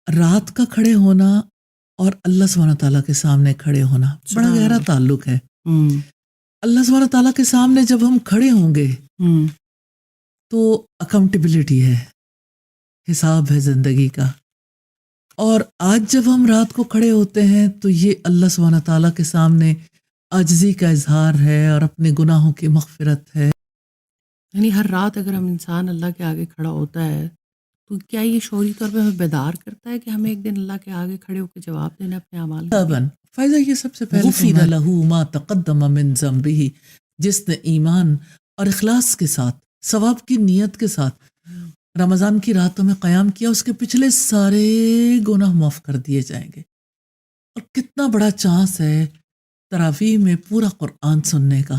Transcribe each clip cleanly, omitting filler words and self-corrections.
رات کا کھڑے ہونا اور اللہ سبحانہ تعالیٰ کے سامنے کھڑے ہونا بڑا سبحان گہرا اللہ۔ تعلق ہے۔ اللہ سبحانہ تعالیٰ کے سامنے جب ہم کھڑے ہوں گے تو اکاؤنٹیبلٹی ہے، حساب ہے زندگی کا۔ اور آج جب ہم رات کو کھڑے ہوتے ہیں تو یہ اللہ سبحانہ تعالیٰ کے سامنے عاجزی کا اظہار ہے اور اپنے گناہوں کی مغفرت ہے۔ یعنی ہر رات اگر ہم انسان اللہ کے آگے کھڑا ہوتا ہے تو کیا یہ شعوری طور پہ ہمیں بیدار کرتا ہے کہ ہمیں ایک دن اللہ کے آگے کھڑے ہو کے جواب دینا اپنے اعمال کا؟ طبعاً فائدہ یہ سب سے پہلے غفر لہ ما تقدم من ذنبہ، جس نے ایمان اور اخلاص کے ساتھ، ثواب کی نیت کے ساتھ رمضان کی راتوں میں قیام کیا، اس کے پچھلے سارے گناہ معاف کر دیے جائیں گے۔ اور کتنا بڑا چانس ہے تراویح میں پورا قرآن سننے کا،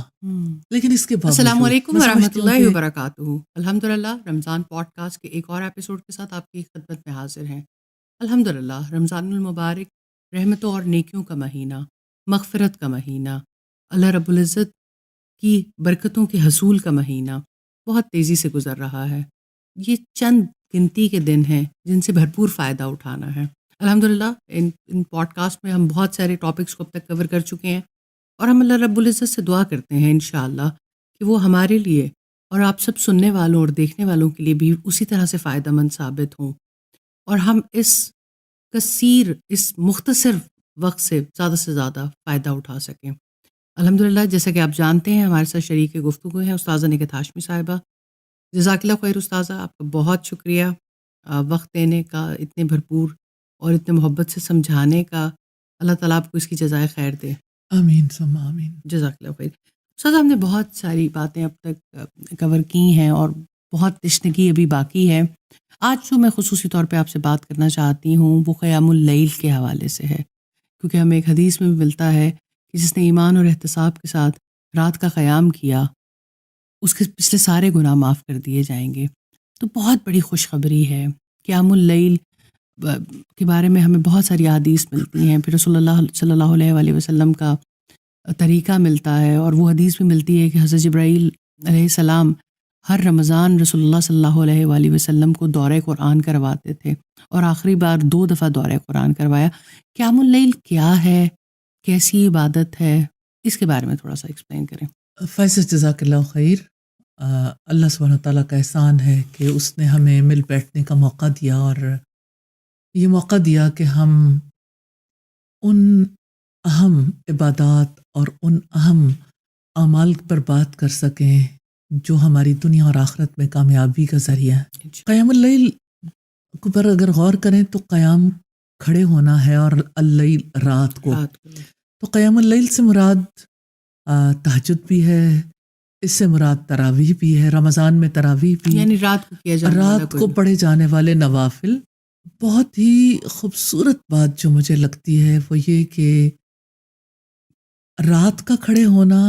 لیکن اس کے باوجود السلام علیکم میں ورحمۃ سمجھتی ہوں اللہ کہ وبرکاتہ۔ الحمدللہ رمضان پوڈ کاسٹ کے ایک اور ایپیسوڈ کے ساتھ آپ کی خدمت میں حاضر ہیں۔ الحمدللہ رمضان المبارک رحمتوں اور نیکیوں کا مہینہ، مغفرت کا مہینہ، اللہ رب العزت کی برکتوں کے حصول کا مہینہ بہت تیزی سے گزر رہا ہے۔ یہ چند گنتی کے دن ہیں جن سے بھرپور فائدہ اٹھانا ہے۔ الحمدللہ ان پوڈ کاسٹ میں ہم بہت سارے ٹاپکس کو اب تک کور کر چکے ہیں، اور ہم اللہ رب العزت سے دعا کرتے ہیں انشاءاللہ کہ وہ ہمارے لیے اور آپ سب سننے والوں اور دیکھنے والوں کے لیے بھی اسی طرح سے فائدہ مند ثابت ہوں، اور ہم اس مختصر وقت سے زیادہ فائدہ اٹھا سکیں۔ الحمدللہ جیسا کہ آپ جانتے ہیں ہمارے ساتھ شریک گفتگو ہیں استاذہ نکہت ہاشمی صاحبہ۔ جزاک اللہ خیر استاذہ، آپ کا بہت شکریہ وقت دینے کا، اتنے بھرپور اور اتنے محبت سے سمجھانے کا۔ اللہ تعالیٰ آپ کو اس کی جزائے خیر دے۔ آمین ثم آمین۔ جزاک اللہ خیر۔ استاد، ہم نے بہت ساری باتیں اب تک کور کی ہیں اور بہت تشنگی ابھی باقی ہے۔ آج جو میں خصوصی طور پہ آپ سے بات کرنا چاہتی ہوں وہ قیام اللیل کے حوالے سے ہے، کیونکہ ہمیں ایک حدیث میں بھی ملتا ہے کہ جس نے ایمان اور احتساب کے ساتھ رات کا قیام کیا اس کے پچھلے سارے گناہ معاف کر دیے جائیں گے۔ تو بہت بڑی خوشخبری ہے۔ قیام اللیل کے بارے میں ہمیں بہت ساری احادیث ملتی ہیں، پھر رسول اللہ صلی اللہ علیہ وآلہ وسلم کا طریقہ ملتا ہے، اور وہ حدیث بھی ملتی ہے کہ حضرت جبرائیل علیہ السلام ہر رمضان رسول اللہ صلی اللہ علیہ وآلہ وسلم کو دورہ قرآن کرواتے تھے، اور آخری بار 2 دفعہ دورہ قرآن کروایا۔ قیام اللیل کیا ہے، کیسی عبادت ہے، اس کے بارے میں تھوڑا سا ایکسپلین کریں۔ فیصل جزاک اللہ خیر۔ اللہ سبحانہ تعالیٰ کا احسان ہے کہ اس نے ہمیں مل بیٹھنے کا موقع دیا، اور یہ موقع دیا کہ ہم ان اہم عبادات اور ان اہم اعمال پر بات کر سکیں جو ہماری دنیا اور آخرت میں کامیابی کا ذریعہ ہے۔ قیام اللیل پر اگر غور کریں تو قیام کھڑے ہونا ہے، اور اللیل رات کو، تو قیام اللیل سے مراد تہجد بھی ہے، اس سے مراد تراویح بھی ہے، رمضان میں تراویح بھی، یعنی رات کو کیا جانے والا رات کو پڑھے جانے والے نوافل۔ بہت ہی خوبصورت بات جو مجھے لگتی ہے وہ یہ کہ رات کا کھڑے ہونا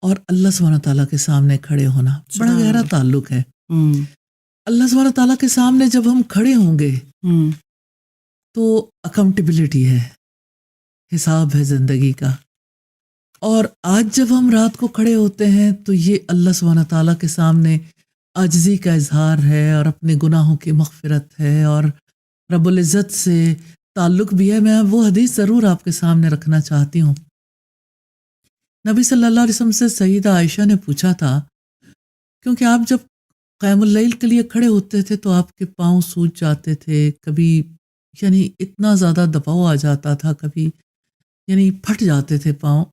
اور اللہ سبحانہ تعالیٰ کے سامنے کھڑے ہونا بڑا گہرا تعلق ہے۔ اللہ سبحانہ تعالیٰ کے سامنے جب ہم کھڑے ہوں گے تو اکاؤنٹیبلٹی ہے، حساب ہے زندگی کا۔ اور آج جب ہم رات کو کھڑے ہوتے ہیں تو یہ اللہ سبحانہ تعالیٰ کے سامنے عاجزی کا اظہار ہے اور اپنے گناہوں کی مغفرت ہے، اور رب العزت سے تعلق بھی ہے۔ میں وہ حدیث ضرور آپ کے سامنے رکھنا چاہتی ہوں۔ نبی صلی اللہ علیہ وسلم سے سیدہ عائشہ نے پوچھا تھا، کیونکہ آپ جب قیام اللیل کے لیے کھڑے ہوتے تھے تو آپ کے پاؤں سوج جاتے تھے، کبھی یعنی اتنا زیادہ دباؤ آ جاتا تھا، کبھی یعنی پھٹ جاتے تھے پاؤں۔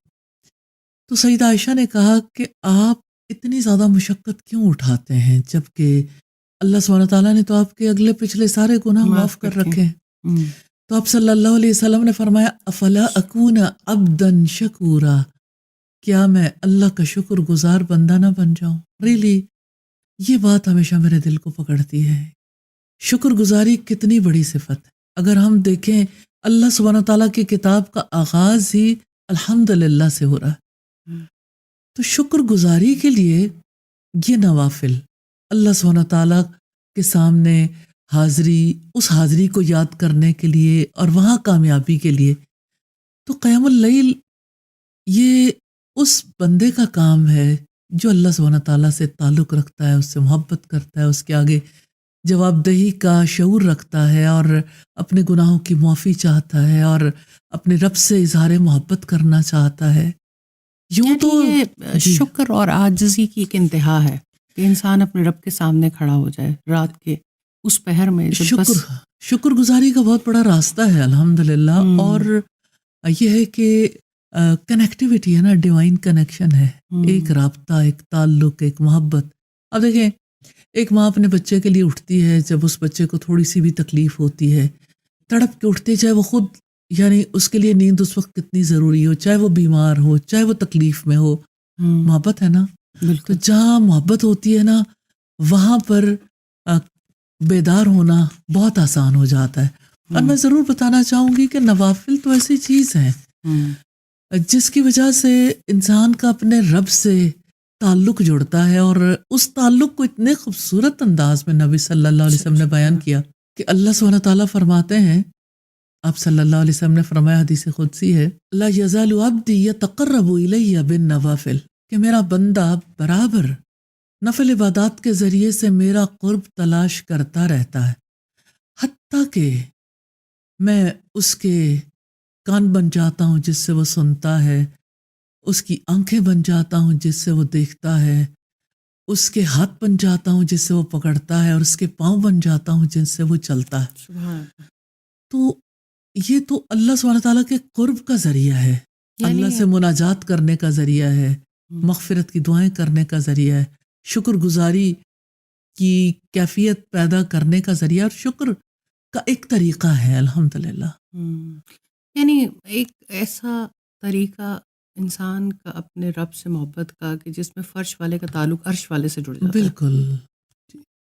تو سیدہ عائشہ نے کہا کہ آپ اتنی زیادہ مشقت کیوں اٹھاتے ہیں، جبکہ اللہ سبحانہ تعالیٰ نے تو آپ کے اگلے پچھلے سارے گناہ معاف کر رکھے ہیں۔ تو آپ صلی اللہ علیہ وسلم نے فرمایا افلا اکون عبدا شکورا، کیا میں اللہ کا شکر گزار بندہ نہ بن جاؤں؟ ریلی یہ بات ہمیشہ میرے دل کو پکڑتی ہے۔ شکر گزاری کتنی بڑی صفت ہے۔ اگر ہم دیکھیں اللہ سبحانہ تعالیٰ کی کتاب کا آغاز ہی الحمدللہ سے ہو رہا ہے، تو شکر گزاری کے لیے یہ نوافل، اللہ سبحانہ تعالیٰ کے سامنے حاضری، اس حاضری کو یاد کرنے کے لیے اور وہاں کامیابی کے لیے، تو قیام اللیل یہ اس بندے کا کام ہے جو اللہ سبحانہ تعالیٰ سے تعلق رکھتا ہے، اس سے محبت کرتا ہے، اس کے آگے جواب دہی کا شعور رکھتا ہے اور اپنے گناہوں کی معافی چاہتا ہے اور اپنے رب سے اظہار محبت کرنا چاہتا ہے. یوں تو یہ شکر اور عاجزی کی ایک انتہا ہے کہ انسان اپنے رب کے سامنے کھڑا ہو جائے رات کے اس پہر میں. شکر گزاری کا بہت بڑا راستہ ہے الحمدللہ. اور یہ ہے کہ کنیکٹیوٹی ہے نا، ڈیوائن کنیکشن ہے، ایک رابطہ، ایک تعلق، ایک محبت. اب دیکھیں، ایک ماں اپنے بچے کے لیے اٹھتی ہے، جب اس بچے کو تھوڑی سی بھی تکلیف ہوتی ہے تڑپ کے اٹھتی، چاہے وہ خود، یعنی اس کے لیے نیند اس وقت کتنی ضروری ہو، چاہے وہ بیمار ہو، چاہے وہ تکلیف میں ہو. محبت ہے نا. تو جہاں محبت ہوتی ہے نا، وہاں پر بیدار ہونا بہت آسان ہو جاتا ہے. اور میں ضرور بتانا چاہوں گی کہ نوافل تو ایسی چیز ہیں جس کی وجہ سے انسان کا اپنے رب سے تعلق جڑتا ہے. اور اس تعلق کو اتنے خوبصورت انداز میں نبی صلی اللہ علیہ وسلم نے بیان کیا کہ اللہ سبحانہ تعالیٰ فرماتے ہیں، آپ صلی اللہ علیہ وسلم نے فرمایا، حدیث قدسی ہے، لا یزال عبدی یتقرب الی بالنوافل، کہ میرا بندہ برابر نفل عبادات کے ذریعے سے میرا قرب تلاش کرتا رہتا ہے، حتیٰ کہ میں اس کے کان بن جاتا ہوں جس سے وہ سنتا ہے، اس کی آنکھیں بن جاتا ہوں جس سے وہ دیکھتا ہے، اس کے ہاتھ بن جاتا ہوں جس سے وہ پکڑتا ہے، اور اس کے پاؤں بن جاتا ہوں جن سے وہ چلتا ہے. تو یہ تو اللہ سبحانہ تعالیٰ کے قرب کا ذریعہ ہے، اللہ سے مناجات کرنے کا ذریعہ ہے، مغفرت کی دعائیں کرنے کا ذریعہ ہے، شکر گزاری کی کیفیت پیدا کرنے کا ذریعہ، اور شکر کا ایک طریقہ ہے الحمدللہ. یعنی ایک ایسا طریقہ انسان کا اپنے رب سے محبت کا کہ جس میں فرش والے کا تعلق عرش والے سے جڑ جاتا ہے. بالکل.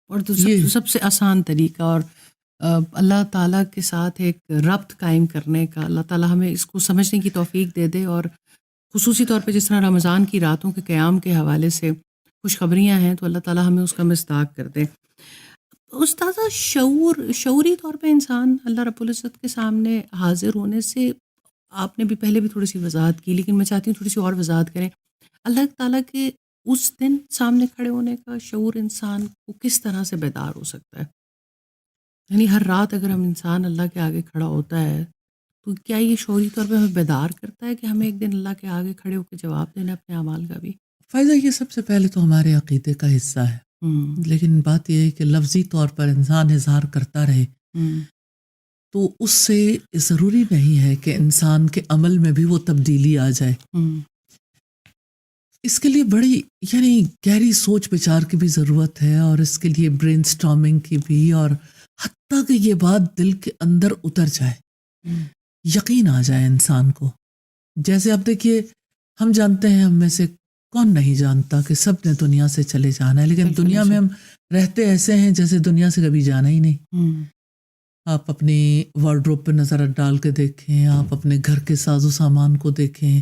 اور تو سب سے آسان طریقہ، اور اللہ تعالیٰ کے ساتھ ایک ربط قائم کرنے کا، اللہ تعالیٰ ہمیں اس کو سمجھنے کی توفیق دے دے. اور خصوصی طور پہ جس طرح رمضان کی راتوں کے قیام کے حوالے سے خوشخبریاں ہیں، تو اللہ تعالیٰ ہمیں اس کا مصداق کر دے. استاذہ، شعوری طور پہ انسان اللہ رب العزت کے سامنے حاضر ہونے سے، آپ نے بھی پہلے بھی تھوڑی سی وضاحت کی، لیکن میں چاہتی ہوں تھوڑی سی اور وضاحت کریں. اللہ تعالیٰ کے اس دن سامنے کھڑے ہونے کا شعور انسان کو کس طرح سے بیدار ہو سکتا ہے؟ یعنی ہر رات اگر ہم انسان اللہ کے آگے کھڑا ہوتا ہے تو کیا یہ شعوری طور پہ ہمیں بیدار کرتا ہے کہ ہمیں ایک دن اللہ کے آگے کھڑے ہو کے جواب دینا اپنے اعمال کا بھی؟ فائدہ یہ سب سے پہلے تو ہمارے عقیدے کا حصہ ہے، لیکن بات یہ ہے کہ لفظی طور پر انسان اظہار کرتا رہے تو اس سے ضروری نہیں ہے کہ انسان کے عمل میں بھی وہ تبدیلی آ جائے. اس کے لیے بڑی یعنی گہری سوچ بچار کی بھی ضرورت ہے، اور اس کے لیے برین سٹارمنگ کی بھی، اور حتیٰ کہ یہ بات دل کے اندر اتر جائے، یقین آ جائے انسان کو. جیسے آپ دیکھیے، ہم جانتے ہیں، ہم میں سے کون نہیں جانتا کہ سب نے دنیا سے چلے جانا ہے، لیکن دنیا میں ہم رہتے ایسے ہیں جیسے دنیا سے کبھی جانا ہی نہیں. آپ اپنی وارڈروب پہ نظر ڈال کے دیکھیں، آپ اپنے گھر کے ساز و سامان کو دیکھیں،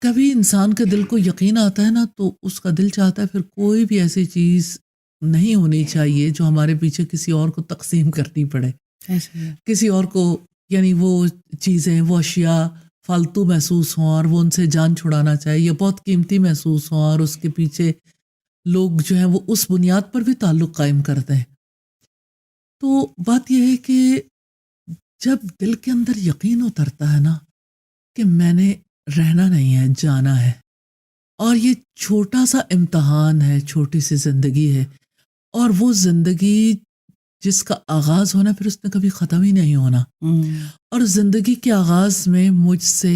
کبھی انسان کے دل کو یقین آتا ہے نا، تو اس کا دل چاہتا ہے پھر کوئی بھی ایسی چیز نہیں ہونی چاہیے جو ہمارے پیچھے کسی اور کو تقسیم کرنی پڑے، کسی اور کو، یعنی وہ چیزیں، وہ اشیاء فالتو محسوس ہوں اور وہ ان سے جان چھڑانا چاہیے، یا بہت قیمتی محسوس ہوں اور اس کے پیچھے لوگ جو ہیں وہ اس بنیاد پر بھی تعلق قائم کرتے ہیں. تو بات یہ ہے کہ جب دل کے اندر یقین اترتا ہے نا کہ میں نے رہنا نہیں ہے، جانا ہے، اور یہ چھوٹا سا امتحان ہے، چھوٹی سی زندگی ہے، اور وہ زندگی جس کا آغاز ہونا پھر اس نے کبھی ختم ہی نہیں ہونا، اور زندگی کے آغاز میں مجھ سے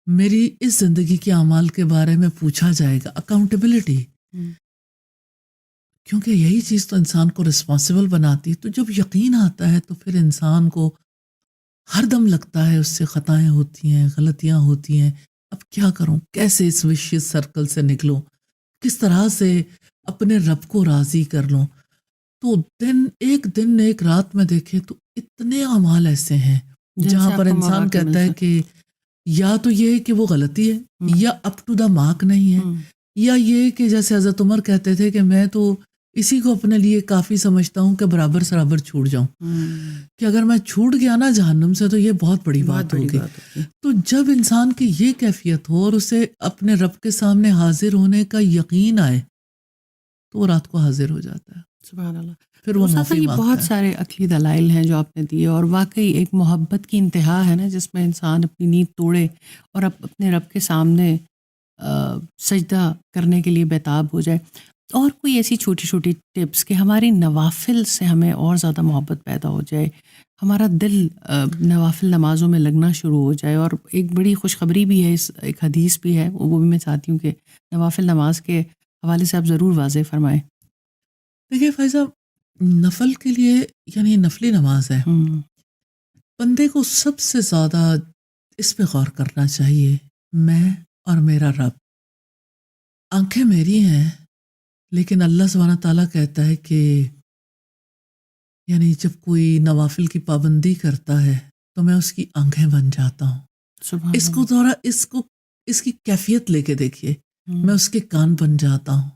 میری اس زندگی کے اعمال کے بارے میں پوچھا جائے گا، اکاؤنٹیبلٹی، کیونکہ یہی چیز تو انسان کو رسپانسیبل بناتی ہے. تو جب یقین آتا ہے تو پھر انسان کو ہر دم لگتا ہے اس سے خطائیں ہوتی ہیں، غلطیاں ہوتی ہیں، اب کیا کروں، کیسے اس وشیس سرکل سے نکلوں، کس طرح سے اپنے رب کو راضی کر لوں. تو ایک دن ایک رات میں دیکھے تو اتنے اعمال ایسے ہیں جہاں پر انسان کہتا ہے کہ یا تو یہ کہ وہ غلطی ہے، یا اپ ٹو دا مارک نہیں ہے، یا یہ کہ جیسے حضرت عمر کہتے تھے کہ میں تو اسی کو اپنے لیے کافی سمجھتا ہوں کہ برابر سرابر چھوٹ جاؤں، کہ اگر میں چھوٹ گیا نا جہنم سے تو یہ بہت بڑی بات ہوگی. تو جب انسان کی یہ کیفیت ہو اور اسے اپنے رب کے سامنے حاضر ہونے کا یقین آئے تو وہ رات کو حاضر ہو جاتا ہے. سبحان اللہ. پھر وہ معافی یہ مانگتا بہت ہے. سارے عقلی دلائل ہیں جو آپ نے دیے، اور واقعی ایک محبت کی انتہا ہے نا جس میں انسان اپنی نیند توڑے اور اپنے رب کے سامنے سجدہ کرنے کے لیے بیتاب ہو جائے. اور کوئی ایسی چھوٹی چھوٹی ٹپس کہ ہماری نوافل سے ہمیں اور زیادہ محبت پیدا ہو جائے، ہمارا دل نوافل نمازوں میں لگنا شروع ہو جائے. اور ایک بڑی خوشخبری بھی ہے، ایک حدیث بھی ہے، وہ بھی میں چاہتی ہوں کہ نوافل نماز کے حوالے سے آپ ضرور واضح فرمائیں. دیکھیے فائزہ، نفل کے لیے یعنی نفلی نماز ہے، بندے کو سب سے زیادہ اس پہ غور کرنا چاہیے. میں اور میرا رب، آنکھیں میری ہیں لیکن اللہ سبحانہ تعالیٰ کہتا ہے کہ یعنی جب کوئی نوافل کی پابندی کرتا ہے تو میں اس کی آنکھیں بن جاتا ہوں. سبحان اس کو تھوڑا اس کی کیفیت لے کے دیکھیے. میں اس کے کان بن جاتا ہوں،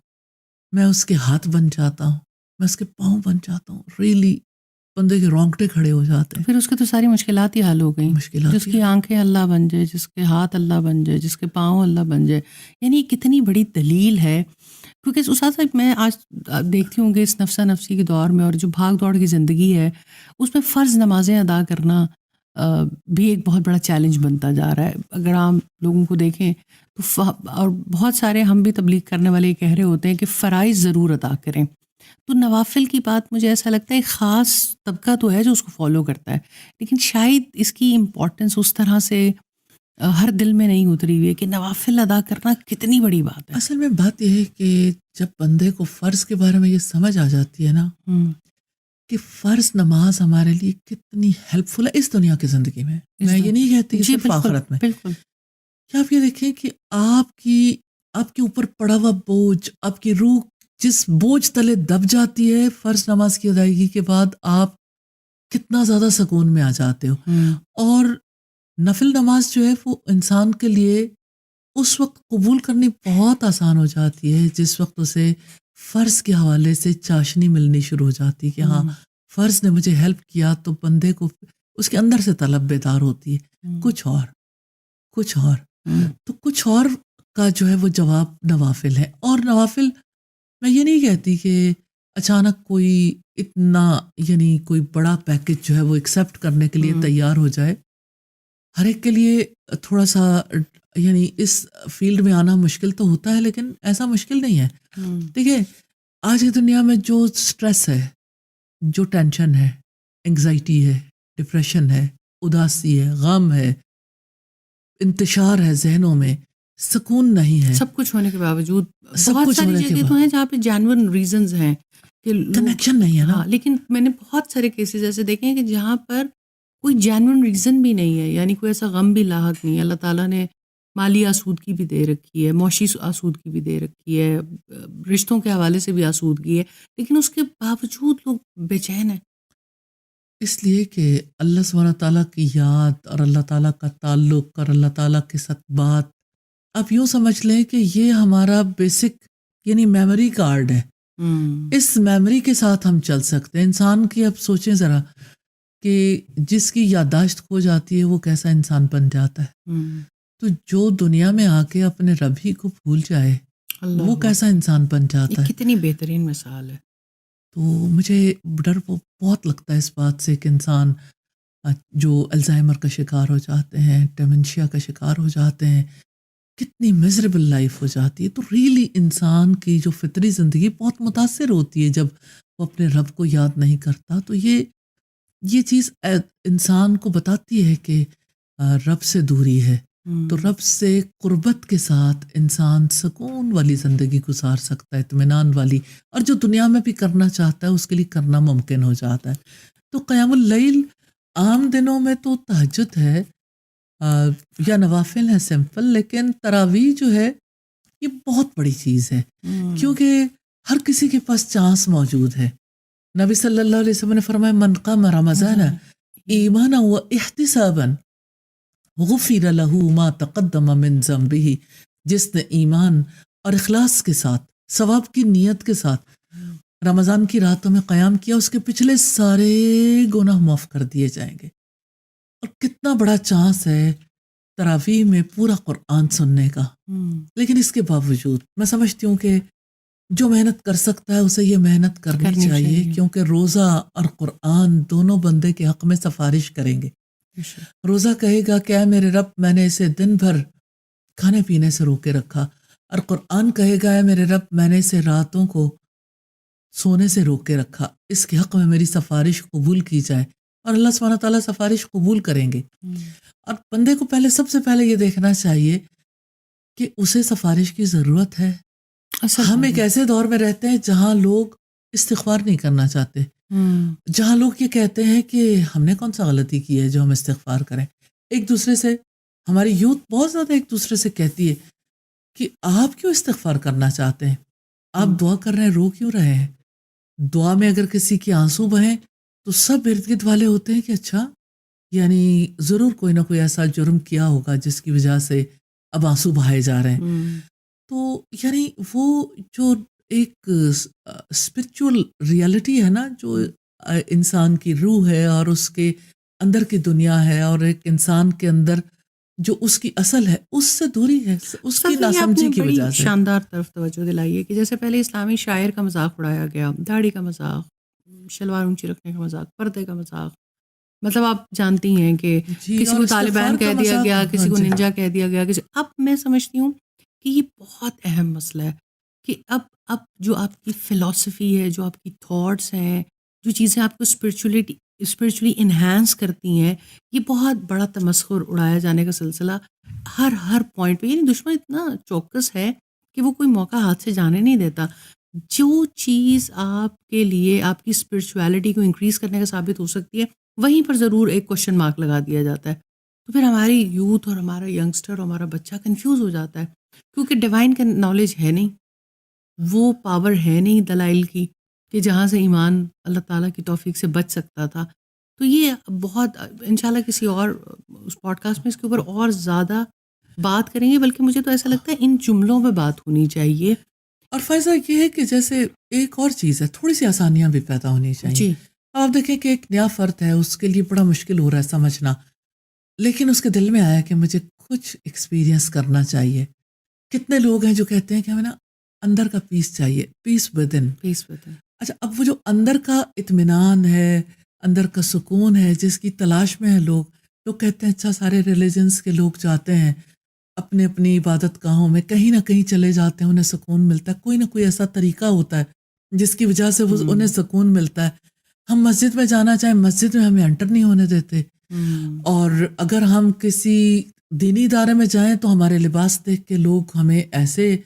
میں اس کے ہاتھ بن جاتا ہوں، میں اس کے پاؤں بن جاتا ہوں. ریلی بندے کے رونگٹے کھڑے ہو جاتے ہیں. پھر اس کے تو ساری مشکلات ہی حل ہو گئیں. مشکلات جس کی آنکھیں اللہ بن جائے، جس کے ہاتھ اللہ بن جائے، جس کے پاؤں اللہ بن جائے، یعنی کتنی بڑی دلیل ہے. کیونکہ اس ساتھ میں آج دیکھتی ہوں کہ اس نفسا نفسی کے دور میں اور جو بھاگ دوڑ کی زندگی ہے اس میں فرض نمازیں ادا کرنا بھی ایک بہت بڑا چیلنج بنتا جا رہا ہے. اگر عام لوگوں کو دیکھیں تو اور بہت سارے ہم بھی تبلیغ کرنے والے یہ کہہ رہے ہوتے ہیں کہ فرائض ضرور ادا کریں. تو نوافل کی بات مجھے ایسا لگتا ہے ایک خاص طبقہ تو ہے جو اس کو فالو کرتا ہے، لیکن شاید اس کی امپورٹنس اس طرح سے ہر دل میں نہیں اتری ہوئی ہے کہ نوافل ادا کرنا کتنی بڑی بات ہے. اصل میں بات یہ ہے کہ جب بندے کو فرض کے بارے میں یہ سمجھ آ جاتی ہے نا کہ فرض نماز ہمارے لیے کتنی ہیلپ فل ہے اس دنیا کی زندگی میں. میں یہ نہیں کہتی کہ صرف آخرت میں. بالکل. کیا آپ یہ دیکھیں کہ آپ کے اوپر پڑا ہوا بوجھ، آپ کی روح جس بوجھ تلے دب جاتی ہے فرض نماز کی ادائیگی کے بعد، آپ کتنا زیادہ سکون میں آ جاتے ہو. اور نفل نماز جو ہے وہ انسان کے لیے اس وقت قبول کرنی بہت آسان ہو جاتی ہے جس وقت اسے فرض کے حوالے سے چاشنی ملنی شروع ہو جاتی ہے کہ ہاں فرض نے مجھے ہیلپ کیا، تو بندے کو اس کے اندر سے طلب بیدار ہوتی ہے کچھ اور تو کچھ اور کا جو ہے وہ جواب نوافل ہے. اور نوافل میں یہ نہیں کہتی کہ اچانک کوئی اتنا یعنی کوئی بڑا پیکج جو ہے وہ ایکسیپٹ کرنے کے لیے تیار ہو جائے. ہر ایک کے لیے تھوڑا سا یعنی اس فیلڈ میں آنا مشکل تو ہوتا ہے، لیکن ایسا مشکل نہیں ہے. دیکھیے آج کی دنیا میں جو سٹریس ہے، جو ٹینشن ہے، انگزائٹی ہے، ڈپریشن ہے، اداسی ہے، غم ہے، انتشار ہے ذہنوں میں، سکون نہیں ہے. سب کچھ ہونے کے باوجود سب بہت کچھ ساری ہونے کے جگہ تو ہیں جہاں پہ جینوئن ریزنز ہیں کہ کنیکشن نہیں ہے نا. ہاں، لیکن میں نے بہت سارے کیسز ایسے دیکھے ہیں کہ جہاں پر کوئی جینوئن ریزن بھی نہیں ہے، یعنی کوئی ایسا غم بھی لاحق نہیں ہے. اللہ تعالیٰ نے مالی آسودگی بھی دے رکھی ہے، معاشی آسودگی بھی دے رکھی ہے، رشتوں کے حوالے سے بھی آسودگی ہے، لیکن اس کے باوجود لوگ بے چین ہیں. اس لیے کہ اللہ سبحانہ تعالیٰ کی یاد اور اللہ تعالیٰ کا تعلق اور اللہ تعالیٰ کے ساتھ بات، آپ یوں سمجھ لیں کہ یہ ہمارا بیسک یعنی میموری کارڈ ہے. اس میموری کے ساتھ ہم چل سکتے ہیں. انسان کی اب سوچیں ذرا کہ جس کی یادداشت کھو جاتی ہے وہ کیسا انسان بن جاتا ہے. تو جو دنیا میں آ کے اپنے رب ہی کو بھول جائے وہ کیسا انسان بن جاتا ہے. کتنی بہترین مثال ہے. تو مجھے ڈر بہت لگتا ہے اس بات سے کہ انسان جو الزائمر کا شکار ہو جاتے ہیں، ڈیمنشیا کا شکار ہو جاتے ہیں، کتنی میزریبل لائف ہو جاتی ہے. تو ریئلی انسان کی جو فطری زندگی بہت متاثر ہوتی ہے جب وہ اپنے رب کو یاد نہیں کرتا. تو یہ چیز انسان کو بتاتی ہے کہ رب سے دوری ہے. تو رب سے قربت کے ساتھ انسان سکون والی زندگی گزار سکتا ہے، اطمینان والی، اور جو دنیا میں بھی کرنا چاہتا ہے اس کے لیے کرنا ممکن ہو جاتا ہے. تو قیام اللیل عام دنوں میں تو تہجد ہے یا نوافل ہے سمپل، لیکن تراویح جو ہے یہ بہت بڑی چیز ہے کیونکہ ہر کسی کے پاس چانس موجود ہے. نبی صلی اللہ علیہ وسلم نے فرمایا من قام رمضان ایمانا و احتسابا غفر له ما تقدم من ذنبه. جس نے ایمان اور اخلاص کے ساتھ، ثواب کی نیت کے ساتھ رمضان کی راتوں میں قیام کیا، اس کے پچھلے سارے گناہ معاف کر دیے جائیں گے. اور کتنا بڑا چانس ہے تراویح میں پورا قرآن سننے کا. لیکن اس کے باوجود میں سمجھتی ہوں کہ جو محنت کر سکتا ہے اسے یہ محنت کرنی چاہیے، کیونکہ روزہ اور قرآن دونوں بندے کے حق میں سفارش کریں گے۔ روزہ کہے گا کہ اے میرے رب میں نے اسے دن بھر کھانے پینے سے روکے رکھا، اور قرآن کہے گا اے میرے رب میں نے اسے راتوں کو سونے سے روک کے رکھا، اس کے حق میں میری سفارش قبول کی جائے، اور اللہ سبحانہ تعالیٰ سفارش قبول کریں گے۔ اور بندے کو سب سے پہلے یہ دیکھنا چاہیے کہ اسے سفارش کی ضرورت ہے۔ ہم ایک ایسے دور میں رہتے ہیں جہاں لوگ استغفار نہیں کرنا چاہتے، جہاں لوگ یہ کہتے ہیں کہ ہم نے کون سا غلطی کی ہے جو ہم استغفار کریں۔ ایک دوسرے سے ہماری یوتھ بہت زیادہ ایک دوسرے سے کہتی ہے کہ آپ کیوں استغفار کرنا چاہتے ہیں، آپ دعا کر رہے ہیں، رو کیوں رہے ہیں؟ دعا میں اگر کسی کے آنسو بہیں تو سب ارد گرد والے ہوتے ہیں کہ اچھا یعنی ضرور کوئی نہ کوئی ایسا جرم کیا ہوگا جس کی وجہ سے اب آنسو بہائے جا رہے ہیں۔ تو یعنی وہ جو ایک اسپرچول ریالٹی ہے نا، جو انسان کی روح ہے اور اس کے اندر کی دنیا ہے، اور ایک انسان کے اندر جو اس کی اصل ہے، اس سے دوری ہے، اس کی ناسمجھی کی وجہ سے۔ شاندار طرف توجہ دلائیے کہ جیسے پہلے اسلامی شاعر کا مذاق اڑایا گیا، داڑھی کا مذاق، شلوار اونچی رکھنے کا مذاق، پردے کا مذاق، مطلب آپ جانتی ہیں کہ کسی کو طالبان کہہ دیا گیا، کسی کو ننجا کہہ دیا گیا، اب میں سمجھتی ہوں کہ یہ بہت اہم مسئلہ ہے کہ اب جو آپ کی فلسفی ہے، جو آپ کی تھاٹس ہیں، جو چیزیں آپ کو اسپرچولی انہینس کرتی ہیں، یہ بہت بڑا تمسخر اڑایا جانے کا سلسلہ ہر پوائنٹ پہ۔ یعنی دشمن اتنا چوکس ہے کہ وہ کوئی موقع ہاتھ سے جانے نہیں دیتا۔ جو چیز آپ کے لیے آپ کی اسپرچویلٹی کو انکریز کرنے کا ثابت ہو سکتی ہے، وہیں پر ضرور ایک کوشچن مارک لگا دیا جاتا ہے۔ تو پھر ہماری یوتھ اور ہمارا ینگسٹر اور ہمارا بچہ کنفیوز ہو جاتا ہے، کیونکہ ڈیوائن کا نالج ہے نہیں، وہ پاور ہے نہیں دلائل کی کہ جہاں سے ایمان اللہ تعالیٰ کی توفیق سے بچ سکتا تھا۔ تو یہ بہت انشاءاللہ کسی اور اس پوڈ کاسٹ میں اس کے اوپر اور زیادہ بات کریں گے، بلکہ مجھے تو ایسا لگتا ہے ان جملوں پہ بات ہونی چاہیے۔ اور فائزہ یہ ہے کہ جیسے ایک اور چیز ہے، تھوڑی سی آسانیاں بھی پیدا ہونی چاہیے۔ جی، آپ دیکھیں کہ ایک نیا فرد ہے، اس کے لیے بڑا مشکل ہو رہا ہے سمجھنا، لیکن اس کے دل میں آیا کہ مجھے کچھ ایکسپیرینس کرنا چاہیے۔ کتنے لوگ ہیں جو کہتے ہیں کہ ہمیں نا اندر کا پیس چاہیے، پیس ود ان۔ اچھا، اب وہ جو اندر کا اطمینان ہے، اندر کا سکون ہے، جس کی تلاش میں ہے لوگ کہتے ہیں اچھا سارے ریلیجنس کے لوگ جاتے ہیں اپنے اپنی عبادت گاہوں میں، کہیں نہ کہیں چلے جاتے ہیں، انہیں سکون ملتا ہے، کوئی نہ کوئی ایسا طریقہ ہوتا ہے جس کی وجہ سے وہ انہیں سکون ملتا ہے۔ ہم مسجد میں جانا چاہیں، مسجد میں ہمیں انٹر نہیں ہونے دیتے، اور اگر ہم کسی دینی ادارے میں جائیں تو ہمارے لباس دیکھ کے لوگ ہمیں ایسے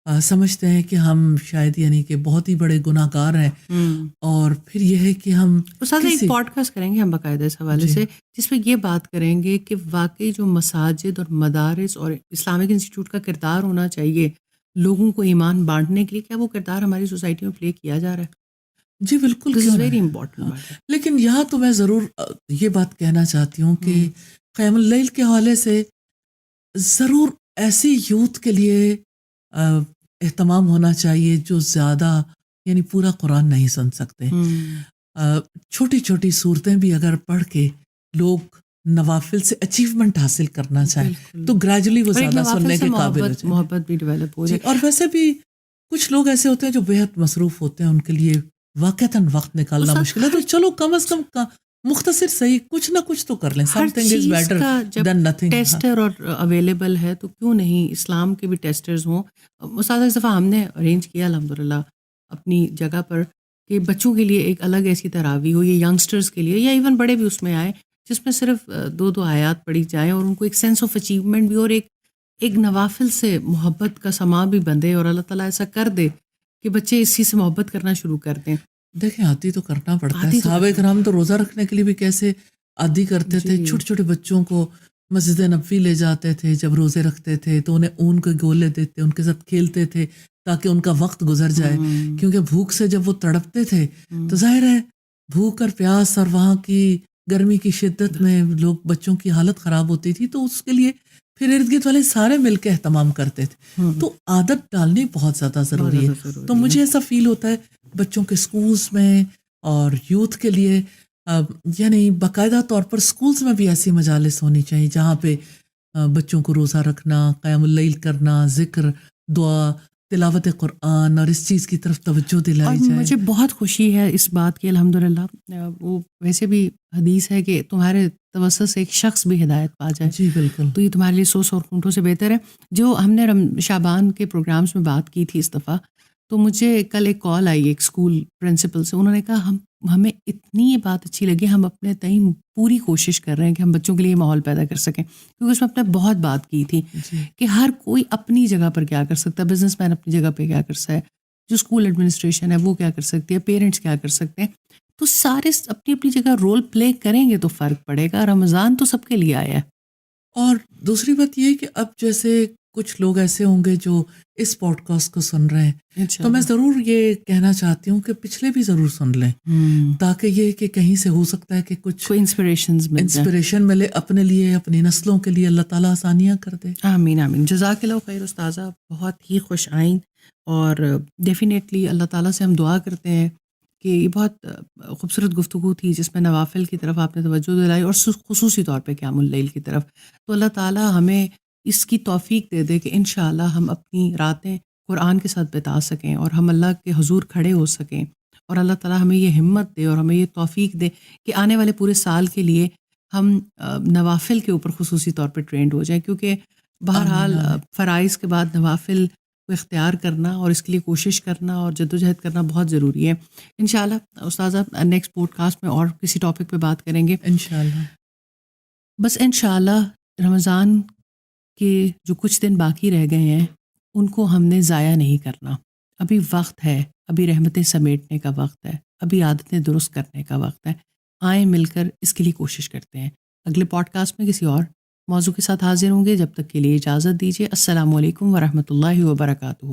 سمجھتے ہیں کہ ہم شاید یعنی کہ بہت ہی بڑے گناہ گار ہیں۔ اور پھر یہ ہے کہ ہم ایک پوڈ کاسٹ کریں گے ہم باقاعدہ اس حوالے سے، جس میں یہ بات کریں گے کہ واقعی جو مساجد اور مدارس اور اسلامک انسٹیٹیوٹ کا کردار ہونا چاہیے لوگوں کو ایمان بانٹنے کے لیے، کیا وہ کردار ہماری سوسائٹی میں پلے کیا جا رہا ہے؟ جی بالکل، ویری امپورٹنٹ۔ لیکن یہاں تو میں ضرور یہ بات کہنا چاہتی ہوں کہ قیام اللیل کے حوالے سے ضرور ایسی یوتھ کے لیے اہتمام ہونا چاہیے جو زیادہ یعنی پورا قرآن نہیں سن سکتے، چھوٹی چھوٹی صورتیں بھی اگر پڑھ کے لوگ نوافل سے اچیومنٹ حاصل کرنا چاہیں تو گریجولی وہ زیادہ سننے کے قابل ہو جائیں، محبت بھی ڈیولپ ہو جائے۔ اور ویسے بھی کچھ لوگ ایسے ہوتے ہیں جو بے حد مصروف ہوتے ہیں، ان کے لیے واقعتاً وقت نکالنا مشکل ہے، تو چلو کم از کم مختصر صحیح کچھ نہ کچھ تو کر لیں۔ Something is better than nothing۔ Tester اور اویلیبل ہے تو کیوں نہیں اسلام کے بھی ٹیسٹرز ہوں۔ استاد اس دفعہ ہم نے ارینج کیا الحمدللہ اپنی جگہ پر کہ بچوں کے لیے ایک الگ ایسی تراویح ہو، یا ینگسٹرز کے لیے، یا ایون بڑے بھی اس میں آئیں، جس میں صرف 2 آیات پڑھی جائیں اور ان کو ایک سینس آف اچیومنٹ بھی اور ایک نوافل سے محبت کا سما بھی بندھے، اور اللہ تعالیٰ ایسا کر دے کہ بچے اسی سے محبت کرنا شروع کر دیں۔ دیکھیں عادی تو کرنا پڑتا ہے، صحابہ کرام تو روزہ رکھنے کے لیے بھی کیسے عادی کرتے تھے، چھوٹے چھوٹے بچوں کو مسجد نبوی لے جاتے تھے جب روزے رکھتے تھے تو انہیں اون کے گولے دیتے، ان کے ساتھ کھیلتے تھے تاکہ ان کا وقت گزر جائے، کیونکہ بھوک سے جب وہ تڑپتے تھے تو ظاہر ہے بھوک اور پیاس اور وہاں کی گرمی کی شدت میں لوگ بچوں کی حالت خراب ہوتی تھی، تو اس کے لیے پھر ارد گرد والے سارے مل کے اہتمام کرتے تھے۔ تو عادت ڈالنی بہت زیادہ ضروری ہے۔ تو مجھے ایسا فیل ہوتا ہے بچوں کے سکولز میں اور یوتھ کے لیے یعنی باقاعدہ طور پر سکولز میں بھی ایسی مجالس ہونی چاہیے جہاں پہ بچوں کو روزہ رکھنا، قیام اللیل کرنا، ذکر، دعا تلاوت قرآن اور اس چیز کی طرف توجہ دلائی جائے. مجھے بہت خوشی ہے اس بات کی الحمدللہ. وہ ویسے بھی حدیث ہے کہ تمہارے توسط سے ایک شخص بھی ہدایت پا جائے. جی بالکل. تو یہ تمہارے لیے 100 خونٹوں سے بہتر ہے. جو ہم نے شعبان کے پروگرامز میں بات کی تھی اس دفعہ، تو مجھے کل ایک کال آئی ایک اسکول پرنسپل سے. انہوں نے کہا ہمیں اتنی یہ بات اچھی لگی، ہم اپنے تئیں پوری کوشش کر رہے ہیں کہ ہم بچوں کے لیے ماحول پیدا کر سکیں، کیونکہ اس میں اپنے بہت بات کی تھی کہ ہر کوئی اپنی جگہ پر کیا کر سکتا ہے. بزنس مین اپنی جگہ پہ کیا کر سکتا ہے، جو اسکول ایڈمنسٹریشن ہے وہ کیا کر سکتی ہے، پیرنٹس کیا کر سکتے ہیں. تو سارے اپنی اپنی جگہ رول پلے کریں گے تو فرق پڑے گا. رمضان تو سب کے لیے آیا ہے. اور دوسری بات یہ کہ اب جیسے کچھ لوگ ایسے ہوں گے جو اس پوڈ کاسٹ کو سن رہے ہیں، تو میں ضرور یہ کہنا چاہتی ہوں کہ پچھلے بھی ضرور سن لیں، تاکہ یہ کہ کہیں سے ہو سکتا ہے کہ کچھ انسپریشن ملے اپنے لیے، اپنی نسلوں کے لیے. اللہ تعالیٰ آسانیاں کر دے. آمین آمین. جزاک اللہ خیر استاذہ، بہت ہی خوش آئین. اور ڈیفینیٹلی اللہ تعالیٰ سے ہم دعا کرتے ہیں کہ یہ بہت خوبصورت گفتگو تھی جس میں نوافل کی طرف آپ نے توجہ دلائی اور خصوصی طور پہ قیام اللیل کی طرف. تو اللہ تعالیٰ ہمیں اس کی توفیق دے دے کہ انشاءاللہ ہم اپنی راتیں قرآن کے ساتھ بتا سکیں اور ہم اللہ کے حضور کھڑے ہو سکیں. اور اللہ تعالیٰ ہمیں یہ ہمت دے اور ہمیں یہ توفیق دے کہ آنے والے پورے سال کے لیے ہم نوافل کے اوپر خصوصی طور پہ ٹرینڈ ہو جائیں، کیونکہ بہرحال فرائض کے بعد نوافل کو اختیار کرنا اور اس کے لیے کوشش کرنا اور جدوجہد کرنا بہت ضروری ہے. انشاءاللہ استاذہ نیکسٹ پوڈ کاسٹ میں اور کسی ٹاپک پہ بات کریں گے انشاءاللہ. بس انشاءاللہ رمضان کے جو کچھ دن باقی رہ گئے ہیں ان کو ہم نے ضائع نہیں کرنا. ابھی وقت ہے، ابھی رحمتیں سمیٹنے کا وقت ہے، ابھی عادتیں درست کرنے کا وقت ہے. آئیں مل کر اس کے لیے کوشش کرتے ہیں. اگلے پوڈ کاسٹ میں کسی اور موضوع کے ساتھ حاضر ہوں گے. جب تک کے لیے اجازت دیجیے. السلام علیکم ورحمۃ اللہ وبرکاتہ.